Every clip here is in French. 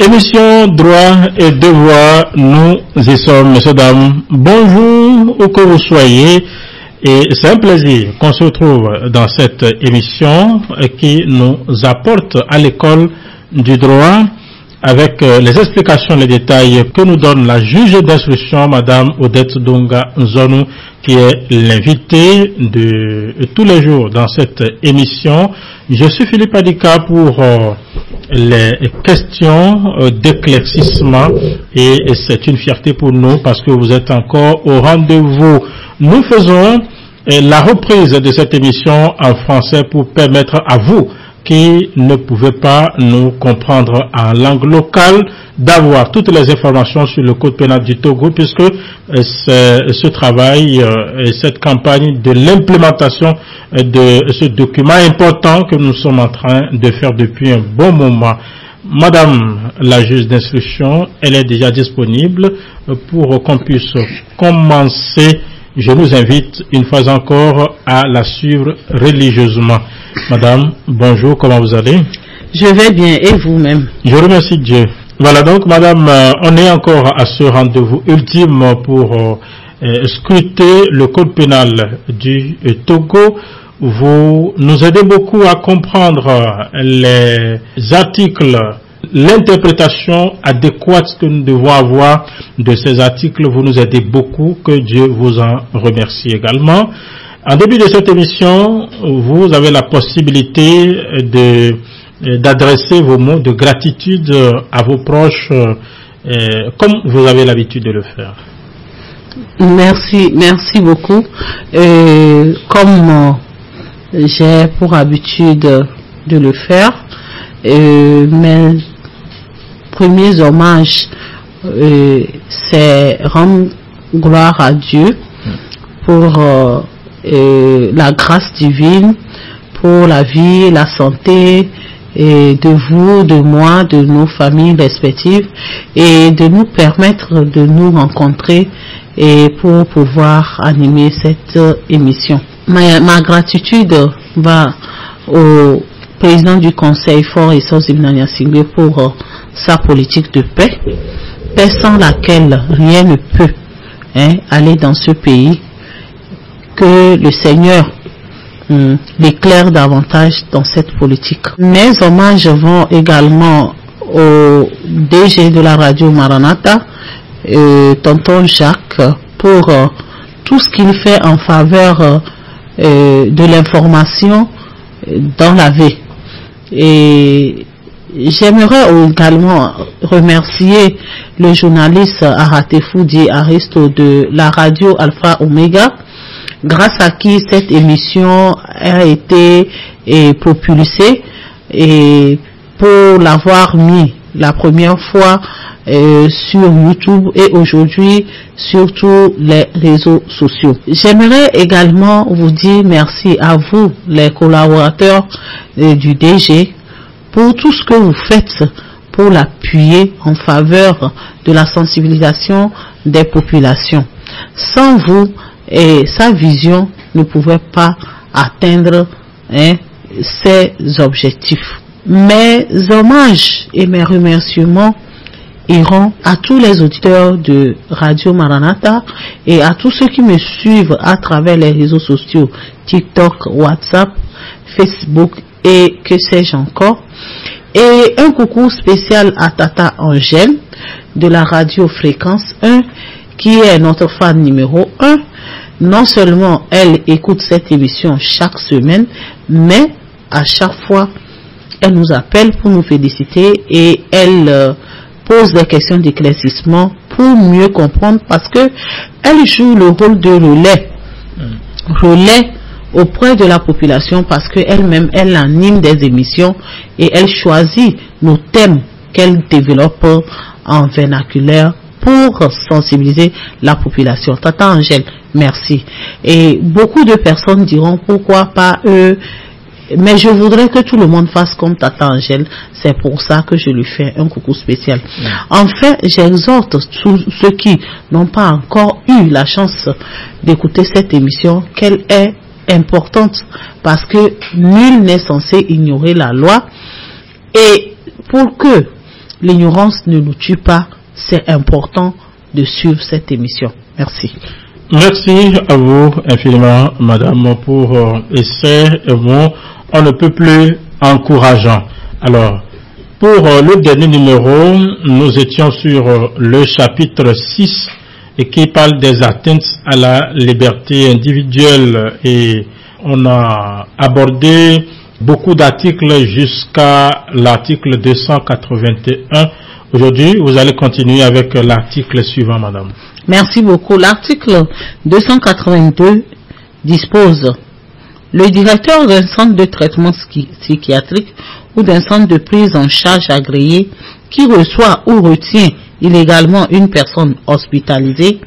Émission Droit et Devoir, nous y sommes, messieurs, dames. Bonjour, où que vous soyez. Et c'est un plaisir qu'on se retrouve dans cette émission qui nous apporte à l'école du droit avec les explications, les détails que nous donne la juge d'instruction, Madame Odette Donga Nzonou, qui est l'invitée de tous les jours dans cette émission. Je suis Philippe Adika pour les questions d'éclaircissement et c'est une fierté pour nous parce que vous êtes encore au rendez-vous. Nous faisons la reprise de cette émission en français pour permettre à vous qui ne pouvez pas nous comprendre en langue locale d'avoir toutes les informations sur le code pénal du Togo, puisque ce travail et cette campagne de l'implémentation de ce document important que nous sommes en train de faire depuis un bon moment. Madame la juge d'instruction, elle est déjà disponible pour qu'on puisse commencer. Je nous invite une fois encore à la suivre religieusement. Madame, bonjour, comment vous allez? Je vais bien, et vous-même? Je remercie Dieu. Voilà, donc madame, on est encore à ce rendez-vous ultime pour scruter le code pénal du Togo. Vous nous aidez beaucoup à comprendre les articles, l'interprétation adéquate que nous devons avoir de ces articles. Vous nous aidez beaucoup, que Dieu vous en remercie également. En début de cette émission, vous avez la possibilité d'adresser vos mots de gratitude à vos proches, comme vous avez l'habitude de le faire. Merci beaucoup. Comme j'ai pour habitude de le faire, mes premiers hommages, c'est rendre gloire à Dieu pour la grâce divine, pour la vie, la santé de vous, de moi, de nos familles respectives, et de nous permettre de nous rencontrer et pour pouvoir animer cette émission. Ma gratitude va au président du Conseil Fort et Sozimnania Singwe pour sa politique de paix, paix sans laquelle rien ne peut aller dans ce pays. Que le Seigneur l'éclaire davantage dans cette politique. Mes hommages vont également au DG de la radio Maranatha, tonton Jacques, pour tout ce qu'il fait en faveur de l'information dans la vie. Et j'aimerais également remercier le journaliste Aratefoudi Aristo de la radio Alpha Omega, grâce à qui cette émission a été propulsée, et pour l'avoir mis la première fois sur YouTube et aujourd'hui sur tous les réseaux sociaux. J'aimerais également vous dire merci à vous, les collaborateurs du DG, pour tout ce que vous faites pour l'appuyer en faveur de la sensibilisation des populations. Sans vous, et sa vision ne pouvait pas atteindre ses objectifs. Mes hommages et mes remerciements iront à tous les auditeurs de Radio Maranatha et à tous ceux qui me suivent à travers les réseaux sociaux, TikTok, WhatsApp, Facebook et que sais-je encore. Et un coucou spécial à Tata Angèle de la radio Fréquence 1, qui est notre fan numéro 1. Non seulement elle écoute cette émission chaque semaine, mais à chaque fois, elle nous appelle pour nous féliciter et elle pose des questions d'éclaircissement pour mieux comprendre, parce que elle joue le rôle de relais auprès de la population, parce qu'elle-même, elle anime des émissions et elle choisit nos thèmes qu'elle développe en vernaculaire pour sensibiliser la population. Tata Angèle, merci. Et beaucoup de personnes diront pourquoi pas eux Mais je voudrais que tout le monde fasse comme Tata Angèle. C'est pour ça que je lui fais un coucou spécial. Enfin, j'exhorte tous ceux qui n'ont pas encore eu la chance d'écouter cette émission qu'elle est importante parce que nul n'est censé ignorer la loi. Et pour que l'ignorance ne nous tue pas, c'est important de suivre cette émission. Merci. Merci à vous infiniment, madame, pour ces mots on ne peut plus encourageants. Alors, pour le dernier numéro, nous étions sur le chapitre 6 et qui parle des atteintes à la liberté individuelle et on a abordé beaucoup d'articles jusqu'à l'article 281. Aujourd'hui, vous allez continuer avec l'article suivant, madame. Merci beaucoup. L'article 282 dispose: le directeur d'un centre de traitement psychiatrique ou d'un centre de prise en charge agréé qui reçoit ou retient illégalement une personne hospitalisée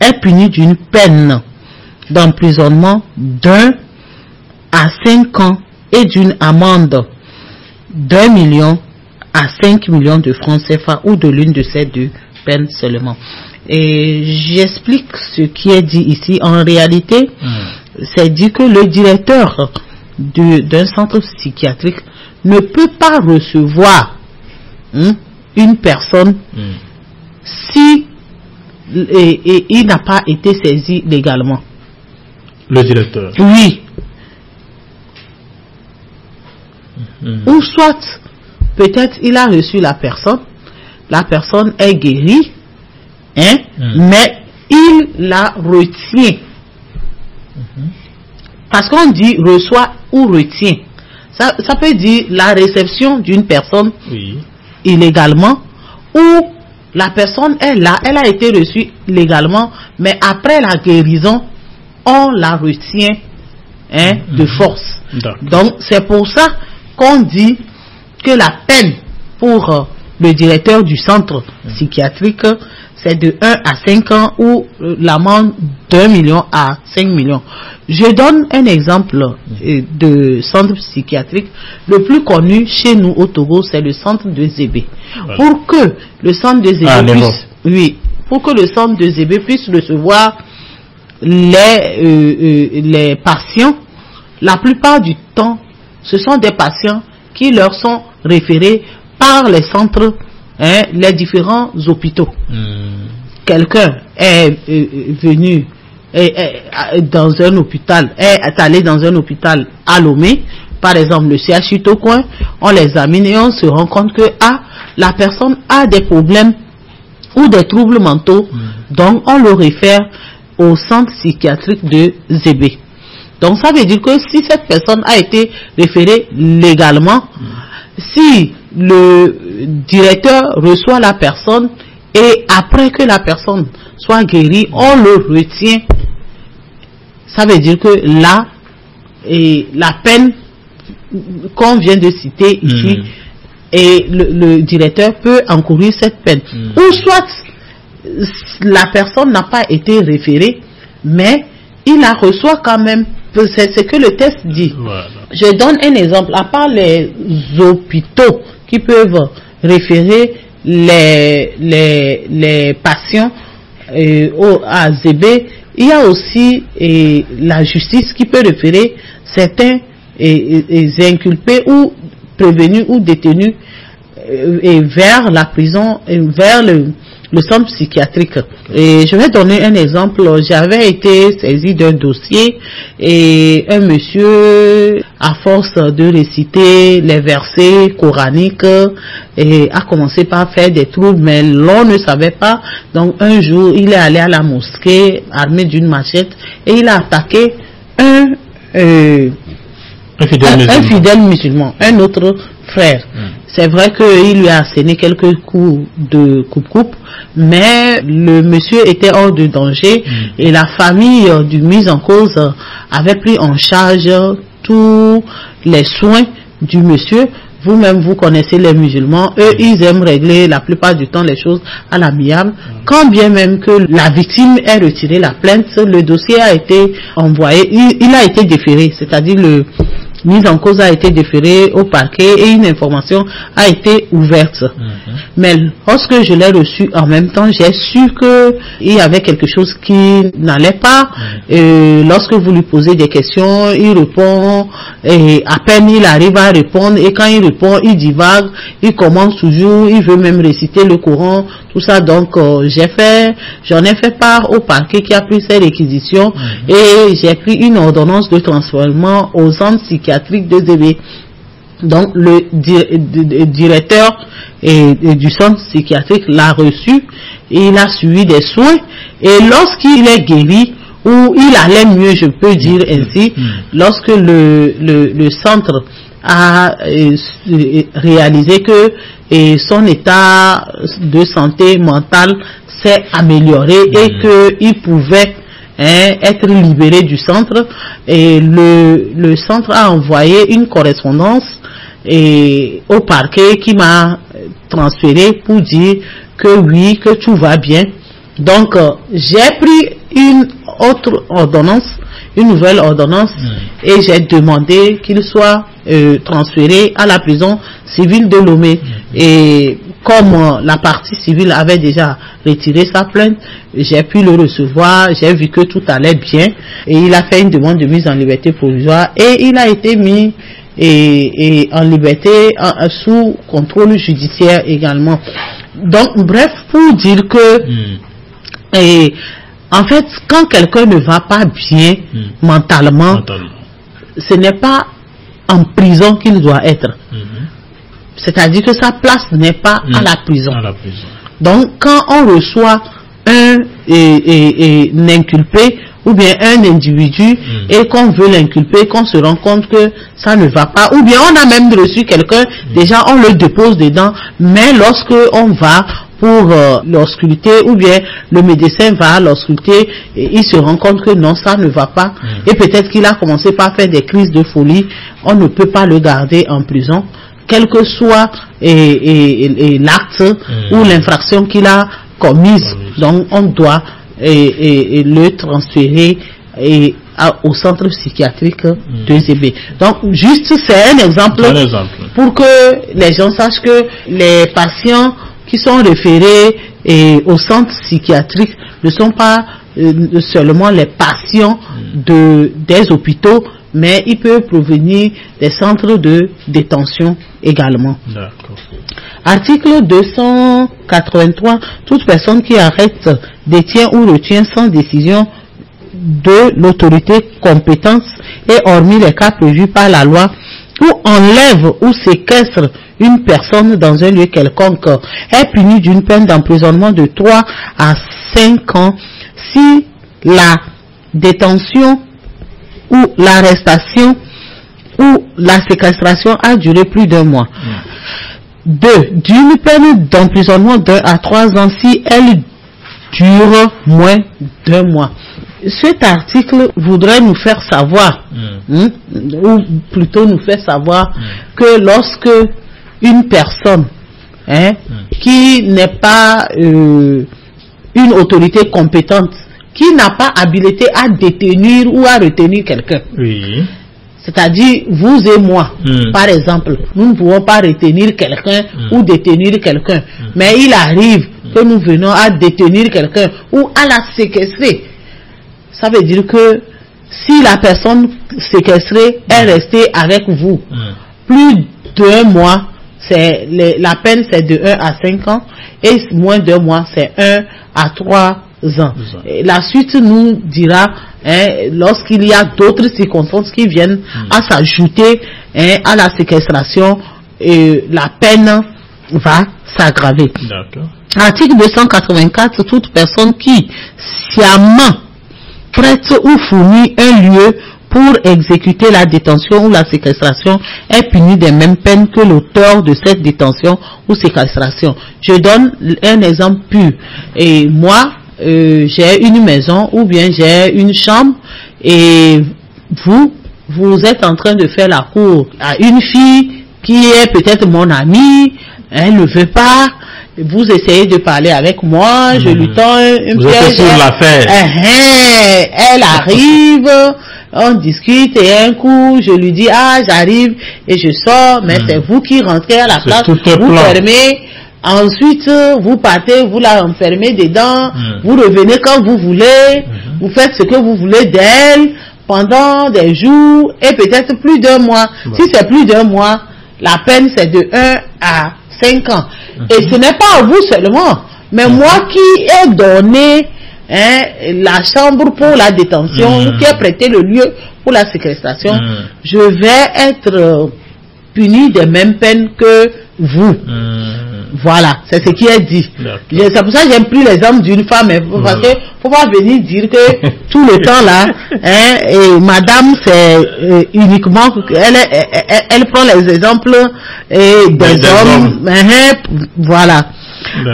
est puni d'une peine d'emprisonnement d'1 à 5 ans et d'une amende d'1 million à 5 millions de francs CFA ou de l'une de ces deux peines seulement. Et j'explique ce qui est dit ici. En réalité, c'est dit que le directeur d'un centre psychiatrique ne peut pas recevoir une personne si et il n'a pas été saisi légalement. Le directeur. Oui. Ou soit, peut-être il a reçu la personne est guérie, mais il la retient. Parce qu'on dit reçoit ou retient. Ça peut dire la réception d'une personne illégalement, ou la personne est là, elle a été reçue légalement, mais après la guérison, on la retient de force. Donc c'est pour ça qu'on dit que la peine pour le directeur du centre psychiatrique, c'est de 1 à 5 ans ou l'amende d'1 million à 5 millions. Je donne un exemple de centre psychiatrique. Le plus connu chez nous au Togo, c'est le centre de Zébé. Voilà. Pour que le centre de Zébé pour que le centre de Zébé puisse recevoir les patients, la plupart du temps, ce sont des patients qui leur sont référés par les centres, les différents hôpitaux. Quelqu'un est venu dans un hôpital, est allé dans un hôpital à Lomé, par exemple le CHU Tocoin, on l'examine et on se rend compte que la personne a des problèmes ou des troubles mentaux, donc on le réfère au centre psychiatrique de Zébé. Donc ça veut dire que si cette personne a été référée légalement, si le directeur reçoit la personne et après que la personne soit guérie, on le retient, ça veut dire que là, la peine qu'on vient de citer ici, et le directeur peut encourir cette peine. Ou soit la personne n'a pas été référée, mais il la reçoit quand même. C'est ce que le test dit. Voilà. Je donne un exemple. À part les hôpitaux qui peuvent référer les patients à Zébé, il y a aussi la justice qui peut référer certains inculpés ou prévenus ou détenus vers la prison, vers le centre psychiatrique. Et je vais donner un exemple. J'avais été saisi d'un dossier et un monsieur, à force de réciter les versets coraniques, a commencé par faire des troubles, mais l'on ne savait pas. Donc un jour, il est allé à la mosquée armé d'une machette et il a attaqué un fidèle musulman, un autre frère. C'est vrai qu'il lui a asséné quelques coups de coupe-coupe, mais le monsieur était hors de danger et la famille du mis en cause avait pris en charge tous les soins du monsieur. Vous-même, vous connaissez les musulmans, eux, ils aiment régler la plupart du temps les choses à l'amiable. Quand bien même que la victime ait retiré la plainte, le dossier a été envoyé, il a été déféré, c'est-à-dire mise en cause a été déférée au parquet et une information a été ouverte. Mais lorsque je l'ai reçu en même temps, j'ai su qu'il y avait quelque chose qui n'allait pas. Lorsque vous lui posez des questions, il répond, et à peine il arrive à répondre, et quand il répond, il divague, il commence toujours, il veut même réciter le Coran, tout ça. Donc j'en ai fait part au parquet qui a pris ces réquisitions et j'ai pris une ordonnance de transfèrement au centre psychiatrique de Zébé. Donc le directeur du centre psychiatrique l'a reçu et il a suivi des soins, et lorsqu'il est guéri, ou il allait mieux, je peux dire ainsi, lorsque le centre a réalisé que son état de santé mentale s'est amélioré et qu'il pouvait être libéré du centre, et le centre a envoyé une correspondance au parquet qui m'a transféré pour dire que oui, que tout va bien. Donc j'ai pris une autre ordonnance, une nouvelle ordonnance, et j'ai demandé qu'il soit transféré à la prison civile de Lomé. Et comme la partie civile avait déjà retiré sa plainte, j'ai pu le recevoir, j'ai vu que tout allait bien, et il a fait une demande de mise en liberté provisoire, et il a été mis en liberté sous contrôle judiciaire également. Donc bref, pour dire que en fait, quand quelqu'un ne va pas bien mentalement, ce n'est pas en prison qu'il doit être. C'est-à-dire que sa place n'est pas à la prison. Donc, quand on reçoit un inculpé ou bien un individu et qu'on veut l'inculper, qu'on se rend compte que ça ne va pas, ou bien on a même reçu quelqu'un, déjà on le dépose dedans, mais lorsque on va pour l'ausculter, ou bien le médecin va l'ausculter, il se rend compte que non, ça ne va pas, et peut-être qu'il a commencé par faire des crises de folie, on ne peut pas le garder en prison, quel que soit l'acte ou l'infraction qu'il a commise. Donc on doit le transférer au centre psychiatrique de Zébé. Donc juste c'est un exemple pour que les gens sachent que les patients qui sont référés au centre psychiatrique ne sont pas seulement les patients des hôpitaux, mais ils peuvent provenir des centres de détention également. Article 283. Toute personne qui arrête, détient ou retient sans décision de l'autorité compétente et hormis les cas prévus par la loi, ou enlève ou séquestre une personne dans un lieu quelconque, est puni d'une peine d'emprisonnement de 3 à 5 ans si la détention ou l'arrestation ou la séquestration a duré plus d'1 mois. 2. D'une peine d'emprisonnement d'1 à 3 ans si elle dure moins d'1 mois. Cet article voudrait nous faire savoir, ou plutôt nous faire savoir que lorsque une personne qui n'est pas une autorité compétente, qui n'a pas habilité à détenir ou à retenir quelqu'un, c'est-à-dire vous et moi, par exemple, nous ne pouvons pas retenir quelqu'un ou détenir quelqu'un, mais il arrive que nous venons à détenir quelqu'un ou à la séquestrer. Ça veut dire que si la personne séquestrée est restée avec vous plus d'1 mois, la peine c'est de 1 à 5 ans, et moins d'1 mois c'est 1 à 3 ans. Et la suite nous dira, lorsqu'il y a d'autres circonstances qui viennent à s'ajouter à la séquestration, la peine va s'aggraver. Article 284. Toute personne qui sciemment prête ou fournit un lieu pour exécuter la détention ou la séquestration est puni des mêmes peines que l'auteur de cette détention ou séquestration. Je donne un exemple pur. Et moi, j'ai une maison ou bien j'ai une chambre et vous êtes en train de faire la cour à une fille qui est peut-être mon amie, elle ne veut pas. Vous essayez de parler avec moi, je lui tends un piège. Elle arrive, on discute et un coup, je lui dis, ah, j'arrive et je sors, mais c'est vous qui rentrez à la place, vous fermez, ensuite, vous partez, vous la enfermez dedans, vous revenez quand vous voulez, vous faites ce que vous voulez d'elle pendant des jours et peut-être plus d'un mois. Si c'est plus d'un mois, la peine c'est de 1 à 5 ans. Et ce n'est pas à vous seulement, mais moi qui ai donné la chambre pour la détention, qui ai prêté le lieu pour la séquestration, je vais être puni des mêmes peines que vous. Voilà, c'est ce qui est dit. C'est pour ça que j'aime plus l'exemple d'une femme, parce que faut pas venir dire que tout le temps là, et madame c'est uniquement, elle prend les exemples des hommes. Voilà.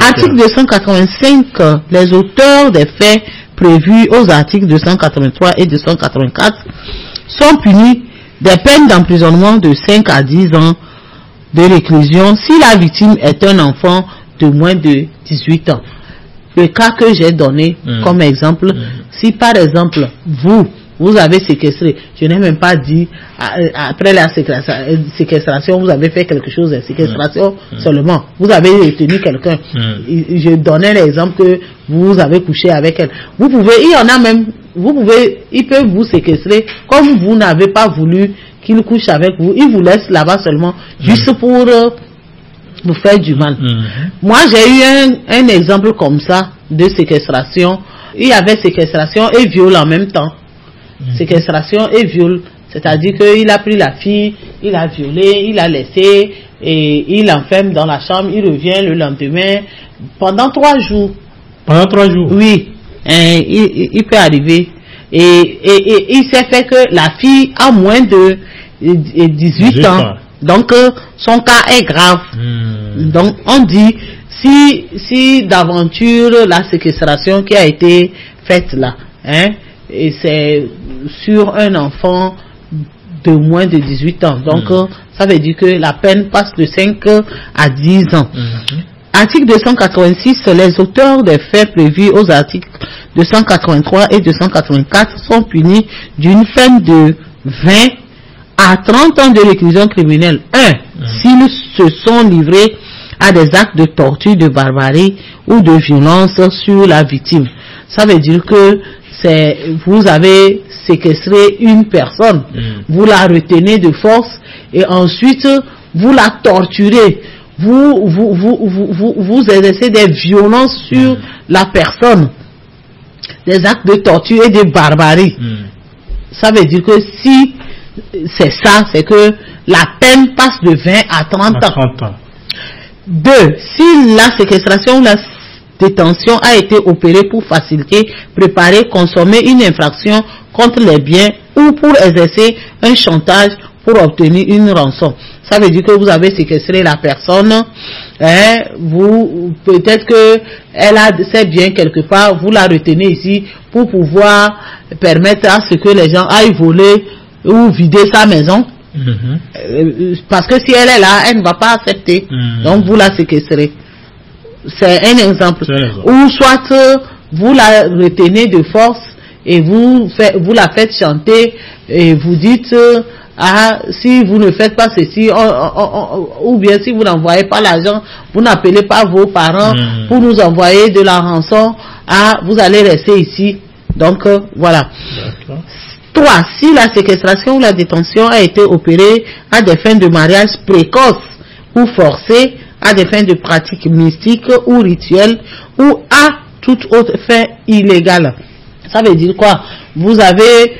Article 285, les auteurs des faits prévus aux articles 283 et 284 sont punis des peines d'emprisonnement de 5 à 10 ans de réclusion si la victime est un enfant de moins de 18 ans. Le cas que j'ai donné comme exemple, si par exemple vous avez séquestré, je n'ai même pas dit après la séquestration vous avez fait quelque chose de séquestration seulement, vous avez retenu quelqu'un, je donnais l'exemple que vous avez couché avec elle, vous pouvez, il y en a même, ils peuvent vous séquestrer comme vous n'avez pas voulu qu'il couche avec vous, il vous laisse là-bas seulement juste pour vous faire du mal. Moi j'ai eu un exemple comme ça de séquestration, il y avait séquestration et viol en même temps. Séquestration et viol, c'est-à-dire qu'il a pris la fille, il a violé, il a laissé et il l'enferme dans la chambre, il revient le lendemain pendant 3 jours. Pendant 3 jours? Oui, il peut arriver. Et il s'est fait que la fille a moins de 18 ans. Donc son cas est grave. Donc on dit si d'aventure la séquestration qui a été faite là, et c'est sur un enfant de moins de 18 ans. Donc ça veut dire que la peine passe de 5 à 10 ans. Article 286, les auteurs des faits prévus aux articles 283 et 284 sont punis d'une peine de 20 à 30 ans de réclusion criminelle. 1. S'ils se sont livrés à des actes de torture, de barbarie ou de violence sur la victime. Ça veut dire que vous avez séquestré une personne, vous la retenez de force et ensuite vous la torturez, vous exercez des violences sur la personne, des actes de torture et de barbarie. Ça veut dire que si c'est ça, c'est que la peine passe de 20 à 30 ans. 2. Si la séquestration ou la détention a été opérée pour faciliter, préparer, consommer une infraction contre les biens ou pour exercer un chantage pour obtenir une rançon. Ça veut dire que vous avez séquestré la personne, peut-être que elle a ses biens quelque part, vous la retenez ici pour pouvoir permettre à ce que les gens aillent voler ou vider sa maison. Parce que si elle est là, elle ne va pas accepter. Donc vous la séquestrez. C'est un exemple. Ou soit vous la retenez de force et vous la faites chanter et vous dites si vous ne faites pas ceci ou bien si vous n'envoyez pas l'argent, vous n'appelez pas vos parents pour nous envoyer de la rançon, vous allez rester ici. Donc voilà. 3. Si la séquestration ou la détention a été opérée à des fins de mariage précoce ou forcée, à des fins de pratiques mystiques ou rituelles ou à toute autre fin illégale. Ça veut dire quoi? Vous avez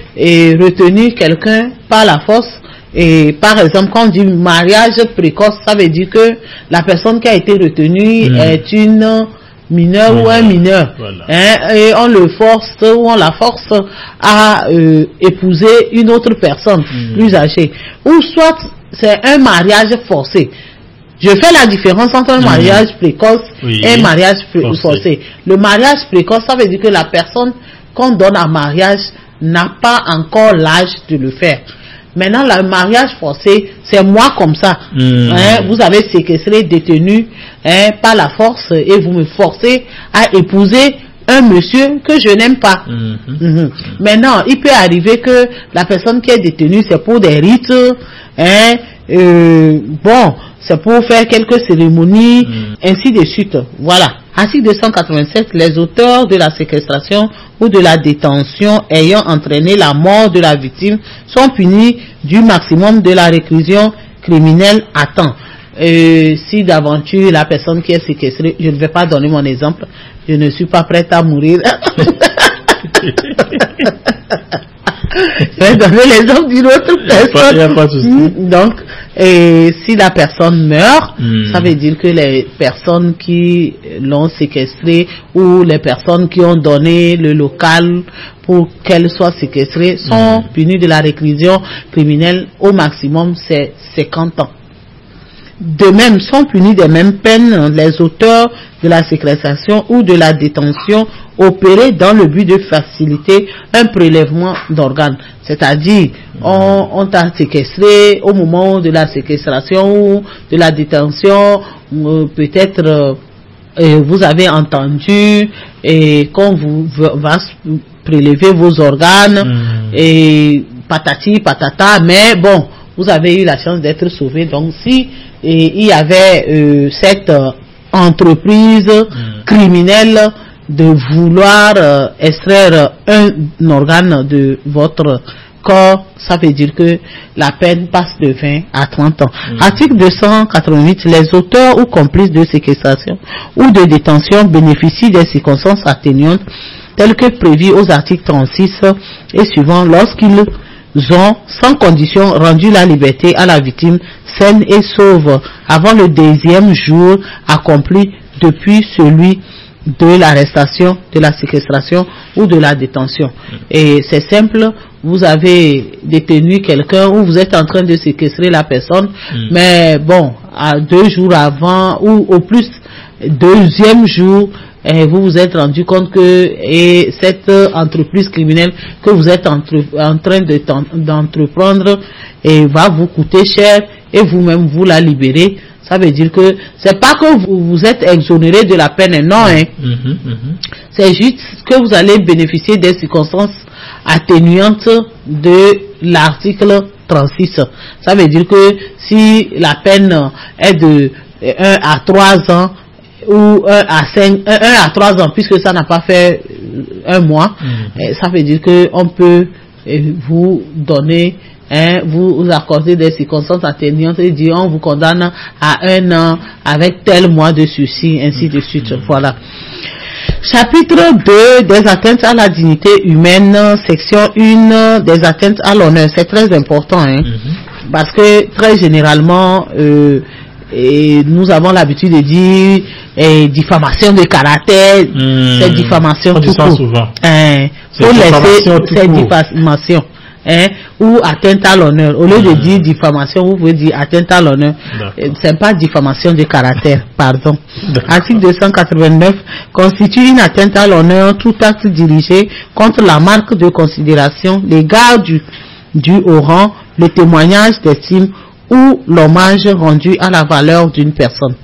retenu quelqu'un par la force et par exemple quand on dit mariage précoce, ça veut dire que la personne qui a été retenue est une mineure ou un mineur, et on le force ou on la force à épouser une autre personne plus âgée, ou soit c'est un mariage forcé. Je fais la différence entre un mariage précoce et un mariage forcé. Le mariage précoce, ça veut dire que la personne qu'on donne en mariage n'a pas encore l'âge de le faire. Maintenant, le mariage forcé, c'est moi comme ça. Vous avez séquestré, détenu par la force et vous me forcez à épouser un monsieur que je n'aime pas. Maintenant, il peut arriver que la personne qui est détenue, c'est pour des rites, bon, c'est pour faire quelques cérémonies, ainsi de suite. Voilà. Article 287, les auteurs de la séquestration ou de la détention ayant entraîné la mort de la victime sont punis du maximum de la réclusion criminelle à temps. Si d'aventure la personne qui est séquestrée, je ne vais pas donner mon exemple, je ne suis pas prête à mourir. Je vais donner l'exemple d'une autre personne. Il y a pas de souci. Donc, si la personne meurt, ça veut dire que les personnes qui l'ont séquestrée ou les personnes qui ont donné le local pour qu'elle soit séquestrée sont punies de la réclusion criminelle au maximum, c'est 50 ans. De même, sont punis des mêmes peines les auteurs de la séquestration ou de la détention opérés dans le but de faciliter un prélèvement d'organes. C'est-à-dire, on t'a séquestré au moment de la séquestration ou de la détention, peut-être vous avez entendu et qu'on va prélever vos organes et patati patata, mais bon, vous avez eu la chance d'être sauvé. Donc si il y avait cette entreprise criminelle de vouloir extraire un organe de votre corps, ça veut dire que la peine passe de 20 à 30 ans. Article 288, les auteurs ou complices de séquestration ou de détention bénéficient des circonstances atténuantes telles que prévues aux articles 36 et suivants lorsqu'ils ont, sans condition, rendu la liberté à la victime saine et sauve avant le 2e jour accompli depuis celui de l'arrestation, de la séquestration ou de la détention. Et c'est simple, vous avez détenu quelqu'un ou vous êtes en train de séquestrer la personne, mais bon, à 2 jours avant ou au plus 2e jour, vous vous êtes rendu compte que cette entreprise criminelle que vous êtes en train d'entreprendre va vous coûter cher et vous-même vous la libérez. Ça veut dire que c'est pas que vous êtes exonéré de la peine, non, c'est juste que vous allez bénéficier des circonstances atténuantes de l'article 36. Ça veut dire que si la peine est de 1 à 3 ans, ou 1 à 3 ans, puisque ça n'a pas fait 1 mois, ça veut dire que on peut vous donner, vous accorder des circonstances atténuantes et dire on vous condamne à 1 an avec tel mois de sursis, ainsi de suite. Voilà. Chapitre 2 des atteintes à la dignité humaine, section 1 des atteintes à l'honneur. C'est très important, parce que très généralement, et nous avons l'habitude de dire diffamation de caractère, c'est diffamation tout court. Souvent. Faut laisser cette diffamation, ou atteinte à l'honneur. Au lieu de dire diffamation, vous pouvez dire atteinte à l'honneur. C'est pas diffamation de caractère, pardon. Article 289 constitue une atteinte à l'honneur tout acte dirigé contre la marque de considération, l'égard du au rang, le témoignage d'estime ou l'hommage rendu à la valeur d'une personne.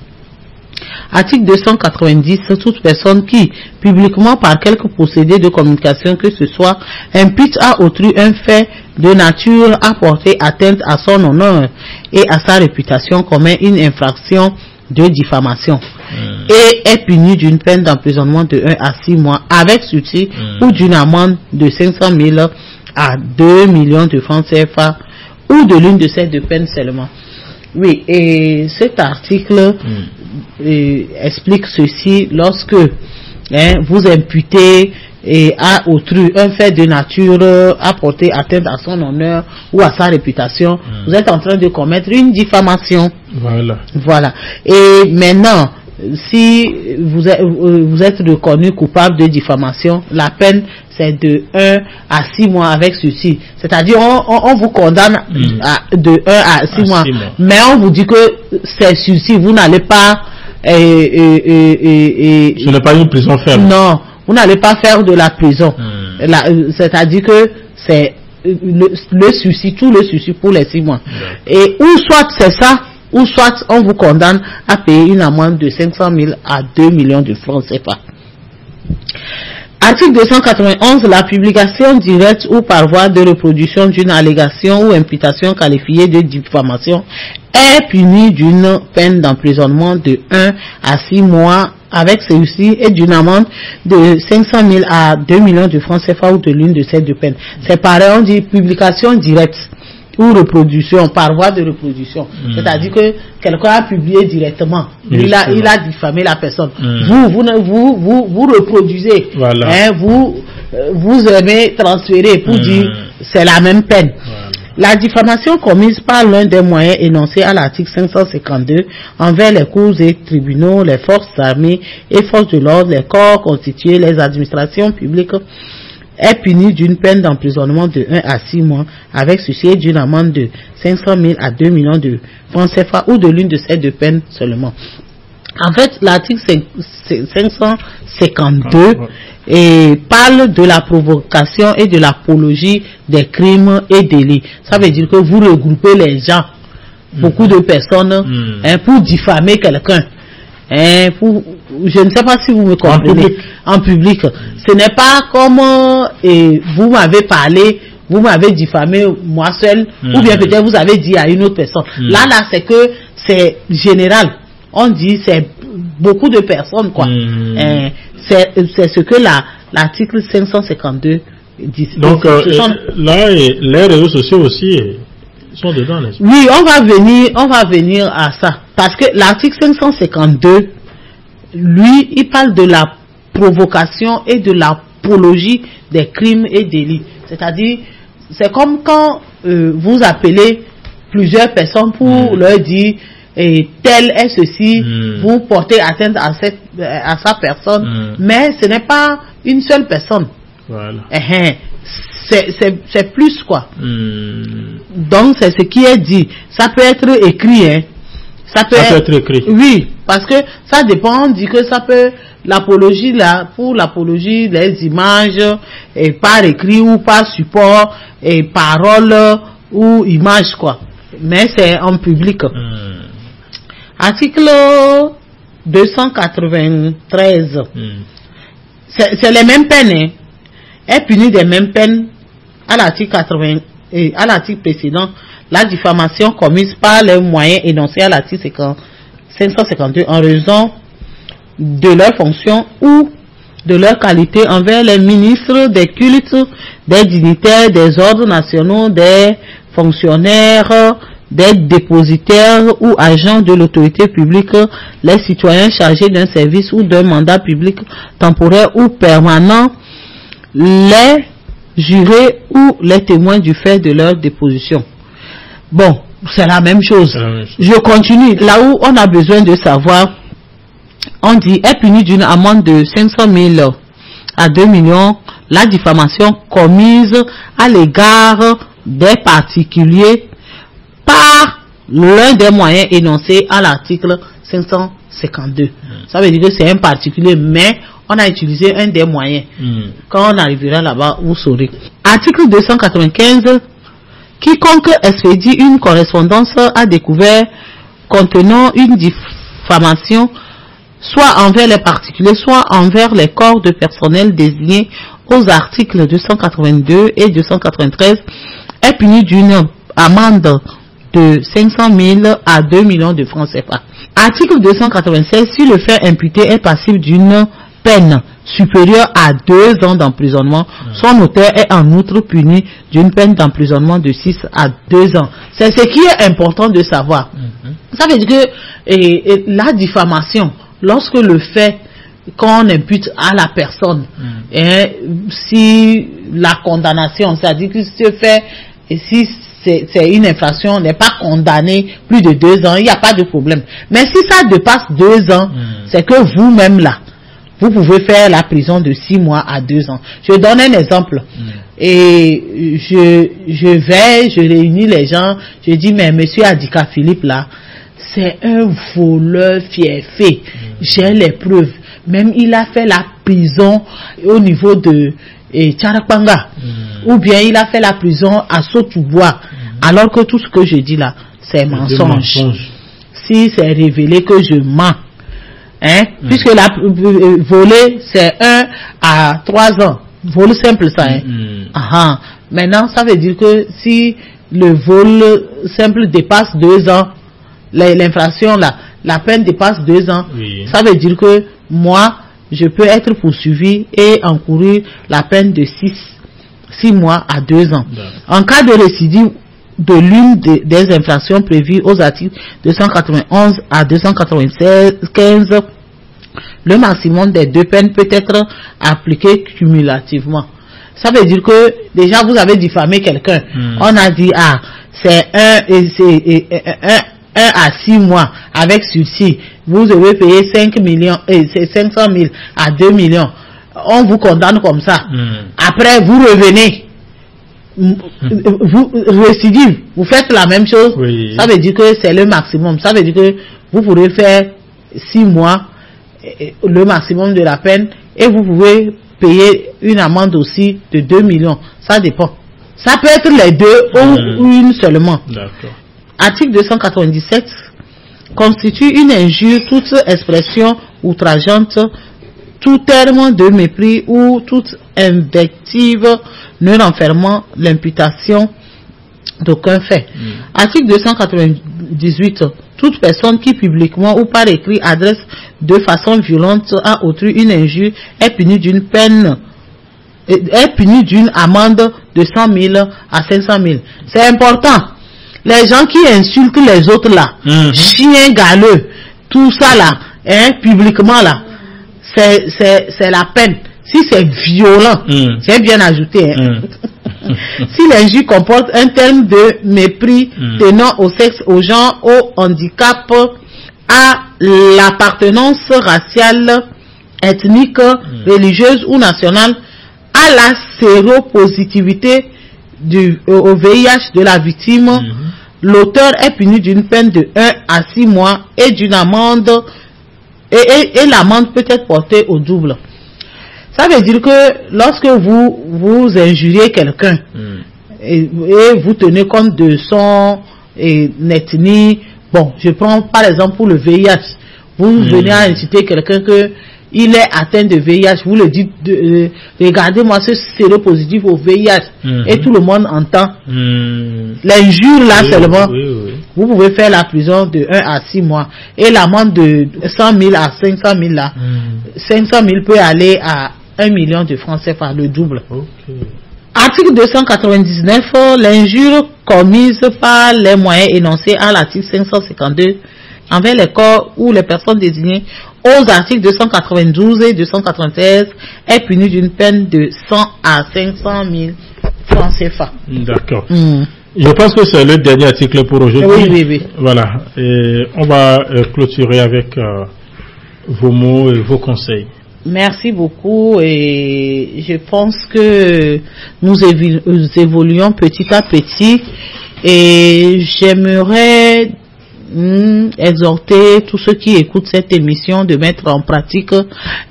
Article 290, toute personne qui, publiquement par quelque procédé de communication que ce soit, impute à autrui un fait de nature à porter atteinte à son honneur et à sa réputation commet une infraction de diffamation et est puni d'une peine d'emprisonnement de 1 à 6 mois avec sursis ou d'une amende de 500 000 à 2 millions de francs CFA ou de l'une de ces 2 peines seulement. Oui, et cet article explique ceci: lorsque vous imputez à autrui un fait de nature à porter atteinte à son honneur ou à sa réputation, vous êtes en train de commettre une diffamation. Voilà. Et maintenant, si vous êtes reconnu coupable de diffamation, la peine c'est de 1 à 6 mois avec sursis. C'est-à-dire on vous condamne de 1 à 6 mois. Mais on vous dit que c'est sursis, vous n'allez pas ce n'est pas une prison ferme. Non, vous n'allez pas faire de la prison. C'est-à-dire que c'est le sursis, tout le sursis pour les 6 mois. Et ou soit c'est ça, ou soit on vous condamne à payer une amende de 500 000 à 2 millions de francs CFA. Article 291, la publication directe ou par voie de reproduction d'une allégation ou imputation qualifiée de diffamation est punie d'une peine d'emprisonnement de 1 à 6 mois avec celui-ci et d'une amende de 500 000 à 2 millions de francs CFA ou de l'une de ces deux peines. C'est pareil, on dit publication directe ou reproduction, par voie de reproduction. C'est-à-dire que quelqu'un a publié directement. Il a diffamé la personne. Vous reproduisez. Voilà. Hein, vous aimez transférer pour dire c'est la même peine. Voilà. La diffamation commise par l'un des moyens énoncés à l'article 552 envers les cours et tribunaux, les forces armées et forces de l'ordre, les corps constitués, les administrations publiques est puni d'une peine d'emprisonnement de 1 à 6 mois avec ceci d'une amende de 500 000 à 2 millions de francs CFA ou de l'une de ces deux peines seulement. En fait, l'article 552 parle de la provocation et de l'apologie des crimes et délits. Ça veut dire que vous regroupez les gens, beaucoup de personnes, pour diffamer quelqu'un. Je ne sais pas si vous me comprenez. En public. Ce n'est pas comme vous m'avez parlé, vous m'avez diffamé moi seul, ou bien peut-être vous avez dit à une autre personne. Là, c'est que c'est général. On dit c'est beaucoup de personnes, quoi. C'est ce que l'article 552 dit. Donc, là, les réseaux sociaux aussi sont dedans, n'est-ce pas? Oui, on va venir à ça. Parce que l'article 552, lui, il parle de la provocation et de l'apologie des crimes et délits. C'est-à-dire, c'est comme quand vous appelez plusieurs personnes pour leur dire tel est ceci, vous portez atteinte à sa personne, mais ce n'est pas une seule personne. Voilà. C'est plus, quoi. Donc, c'est ce qui est dit. Ça peut être écrit, hein. Ça peut être écrit. Oui, parce que ça dépend. On dit que ça peut l'apologie là, pour l'apologie, les images par écrit ou par support et parole ou image, quoi. Mais c'est en public. Article 293. C'est les mêmes peines, hein. Est puni des mêmes peines à l'article 80 et à l'article précédent. La diffamation commise par les moyens énoncés à l'article 552 en raison de leur fonction ou de leur qualité envers les ministres des cultes, des dignitaires, des ordres nationaux, des fonctionnaires, des dépositaires ou agents de l'autorité publique, les citoyens chargés d'un service ou d'un mandat public temporaire ou permanent, les jurés ou les témoins du fait de leur déposition. Bon, c'est la même chose. Je continue. Là où on a besoin de savoir, on dit est puni d'une amende de 500 000 à 2 millions la diffamation commise à l'égard des particuliers par l'un des moyens énoncés à l'article 552. Ça veut dire que c'est un particulier, mais on a utilisé un des moyens. Quand on arrivera là-bas, vous saurez. Article 295. Quiconque expédie une correspondance à découvert contenant une diffamation, soit envers les particuliers, soit envers les corps de personnel désignés aux articles 282 et 293, est puni d'une amende de 500 000 à 2 millions de francs CFA. Article 296, si le fait imputé est passible d'une peine supérieure à 2 ans d'emprisonnement, son auteur est en outre puni d'une peine d'emprisonnement de 6 à 2 ans. C'est ce qui est important de savoir. Ça veut dire que la diffamation, lorsque le fait qu'on impute à la personne, si la condamnation, c'est-à-dire que ce fait, si c'est une infraction, n'est pas condamné plus de 2 ans, il n'y a pas de problème. Mais si ça dépasse 2 ans, c'est que vous-même là, vous pouvez faire la prison de 6 mois à 2 ans. Je donne un exemple. Et je réunis les gens, je dis, mais monsieur Adika Philippe là, c'est un voleur fiefé. J'ai les preuves. Même il a fait la prison au niveau de Tcharakpanga. Ou bien il a fait la prison à Sotoubois. Alors que tout ce que je dis là, c'est mensonge. Si c'est révélé que je mens, Hein? Puisque la voler, c'est 1 à 3 ans. Vol simple, ça. Hein? Maintenant, ça veut dire que si le vol simple dépasse 2 ans, l'infraction, la peine dépasse 2 ans, ça veut dire que moi, je peux être poursuivi et encourir la peine de 6 mois à 2 ans. En cas de récidive de l'une des infractions prévues aux articles 291 à 295, le maximum des 2 peines peut être appliqué cumulativement. Ça veut dire que déjà vous avez diffamé quelqu'un. On a dit c'est 1 à 6 mois avec sursis. Vous devez payer 5 millions et c'est 500 000 à 2 millions. On vous condamne comme ça. Après vous revenez. Vous récidive, vous faites la même chose. Ça veut dire que c'est le maximum. Ça veut dire que vous pourrez faire 6 mois, le maximum de la peine, et vous pouvez payer une amende aussi de 2 millions. Ça dépend. Ça peut être les deux ou une seulement. Article 297 constitue une injure toute expression outrageante, tout terme de mépris ou toute invective ne renfermant l'imputation d'aucun fait. Article 298. Toute personne qui publiquement ou par écrit adresse de façon violente à autrui une injure est punie d'une amende de 100 000 à 500 000. C'est important. Les gens qui insultent les autres là, chiens galeux, tout ça là, publiquement là, c'est la peine. Si c'est violent, c'est bien ajouté. Si l'injure comporte un terme de mépris tenant au sexe, au genre, au handicap, à l'appartenance raciale, ethnique, religieuse ou nationale, à la séropositivité au VIH de la victime, l'auteur est puni d'une peine de 1 à 6 mois et d'une amende, et l'amende peut être portée au double. Ça veut dire que lorsque vous injuriez quelqu'un et vous tenez compte de son ethnie, bon, je prends par exemple pour le VIH, vous venez à inciter quelqu'un que il est atteint de VIH, vous le dites, regardez-moi ce séropositif au VIH, et tout le monde entend. L'injure là seulement, vous pouvez faire la prison de 1 à 6 mois, et l'amende de 100 000 à 500 000 là, 500 000 peut aller à 1 million de francs CFA, le double. Article 299, l'injure commise par les moyens énoncés à l'article 552 envers les corps ou les personnes désignées aux articles 292 et 293 est puni d'une peine de 100 à 500 000 francs CFA. D'accord. Je pense que c'est le dernier article pour aujourd'hui. Oui. Voilà. Et on va clôturer avec vos mots et vos conseils. Merci beaucoup, et je pense que nous évoluons petit à petit, et j'aimerais exhorter tous ceux qui écoutent cette émission de mettre en pratique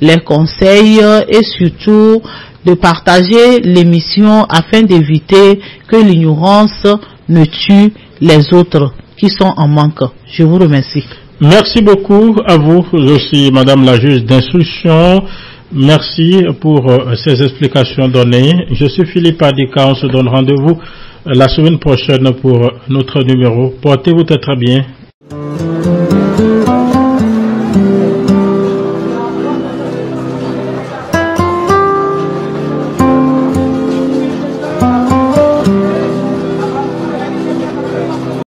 les conseils et surtout de partager l'émission afin d'éviter que l'ignorance ne tue les autres qui sont en manque. Je vous remercie. Merci beaucoup à vous aussi, Madame la juge d'instruction. Merci pour ces explications données. Je suis Philippe Adika. On se donne rendez-vous la semaine prochaine pour notre numéro. Portez-vous très bien.